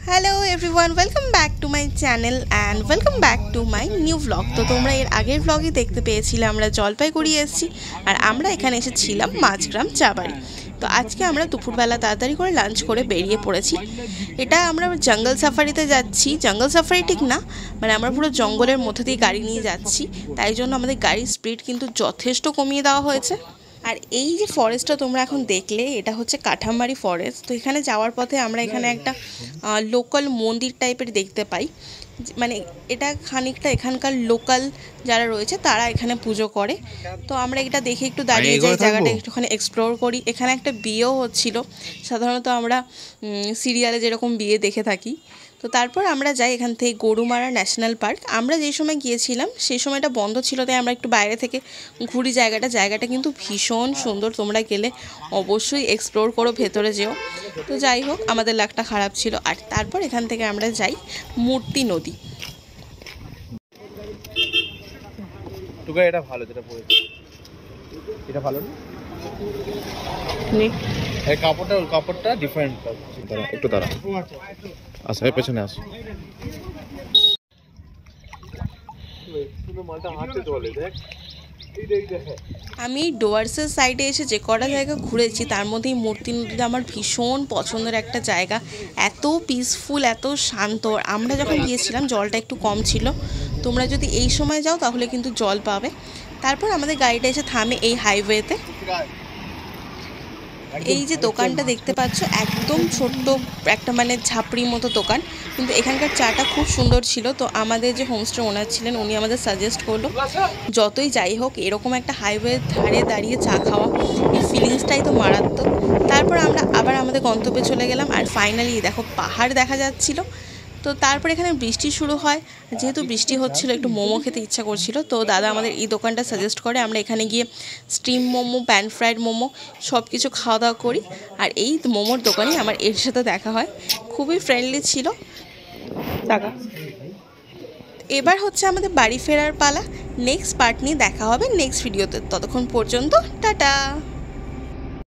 Hello everyone, welcome back to my channel and welcome back to my new vlog. তো তোমরা এর আগের ভ্লগে দেখতে পেয়েছিলে আমরা জলপাইগুড়ি এসেছি আর আমরা এখানে এসেছিলাম মাঝগ্রাম চা বাড়ি। তো আজকে আমরা দুপুরবেলা তাড়াতাড়ি করে লাঞ্চ করে বেরিয়ে পড়েছি। এটা আমরা জঙ্গল সাফারিতে যাচ্ছি। জঙ্গল সাফারি ঠিক না, মানে আমরা পুরো জঙ্গলের মধ্যে দিয়ে গাড়ি নিয়ে যাচ্ছি, তাই জন্য আমাদের গাড়ির স্পিড কিন্তু যথেষ্ট কমিয়ে দেওয়া হয়েছে। আর এই যে ফরেস্টটা তোমরা এখন দেখলে, এটা হচ্ছে কাঠামবাড়ি ফরেস্ট। তো এখানে যাওয়ার পথে আমরা এখানে একটা লোকাল মন্দির টাইপের দেখতে পাই, মানে এটা খানিকটা এখানকার লোকাল যারা রয়েছে তারা এখানে পুজো করে। তো আমরা এটা দেখে একটু দাঁড়িয়ে যাই, জায়গাটা একটুখানি এক্সপ্লোর করি। এখানে একটা বিয়েও হচ্ছিল, সাধারণত আমরা সিরিয়ালে যেরকম বিয়ে দেখে থাকি। তো তারপর আমরা যাই এখান থেকে গরুমারা ন্যাশনাল পার্ক। আমরা যেই সময় গিয়েছিলাম সেই সময়টা বন্ধ ছিল, তাই আমরা একটু বাইরে থেকে ঘুরি জায়গাটা কিন্তু ভীষণ সুন্দর। তোমরা গেলে অবশ্যই এক্সপ্লোর করো, ভেতরে যেও। তো যাই হোক, আমাদের লাকটা খারাপ ছিল। আর তারপর এখান থেকে আমরা যাই মূর্তি নদী। এটা ভালো, যেটা পড়েছে এটা ভালো না, এই কাপড়টা ডিফারেন্ট। একটু দাঁড়া, আচ্ছা এর পেছনে আস। আমি ডুয়ার্সের সাইডে এসে যে কটা জায়গা ঘুরেছি তার মধ্যে এই মূর্তি নদীটা আমার ভীষণ পছন্দের একটা জায়গা। এত পিসফুল, এত শান্ত। আমরা যখন গিয়েছিলাম জলটা একটু কম ছিল, তোমরা যদি এই সময় যাও তাহলে কিন্তু জল পাবে। তারপর আমাদের গাড়িটা এসে থামে এই হাইওয়েতে। এই যে দোকানটা দেখতে পাচ্ছ, একদম ছোট্ট একটা মানে ঝাপড়ির মতো দোকান, কিন্তু এখানকার চাটা খুব সুন্দর ছিল। তো আমাদের যে হোমস্টে ওনার ছিলেন, উনি আমাদের সাজেস্ট করলো যতই যাই হোক এরকম একটা হাইওয়ের ধারে দাঁড়িয়ে চা খাওয়া, এই ফিলিংসটাই তো মারাত্মক। তারপর আমরা আবার আমাদের গন্তব্যে চলে গেলাম। আর ফাইনালি দেখো পাহাড় দেখা যাচ্ছিল। তো তারপর এখানে বৃষ্টি শুরু হয়। যেহেতু বৃষ্টি হচ্ছিল, একটু মোমো খেতে ইচ্ছা করছিল, তো দাদা আমাদের এই দোকানটা সাজেস্ট করে। আমরা এখানে গিয়ে steam momo, pan fried momo সব কিছু খাওয়া দাওয়া করি। আর এই মোমোর দোকানে আমার এর সাথে দেখা হয়, খুবই ফ্রেন্ডলি ছিল। এবার হচ্ছে আমাদের বাড়ি ফেরার পালা। নেক্সট পার্ট নিয়ে দেখা হবে নেক্সট ভিডিওতে। ততক্ষণ পর্যন্ত টাটা।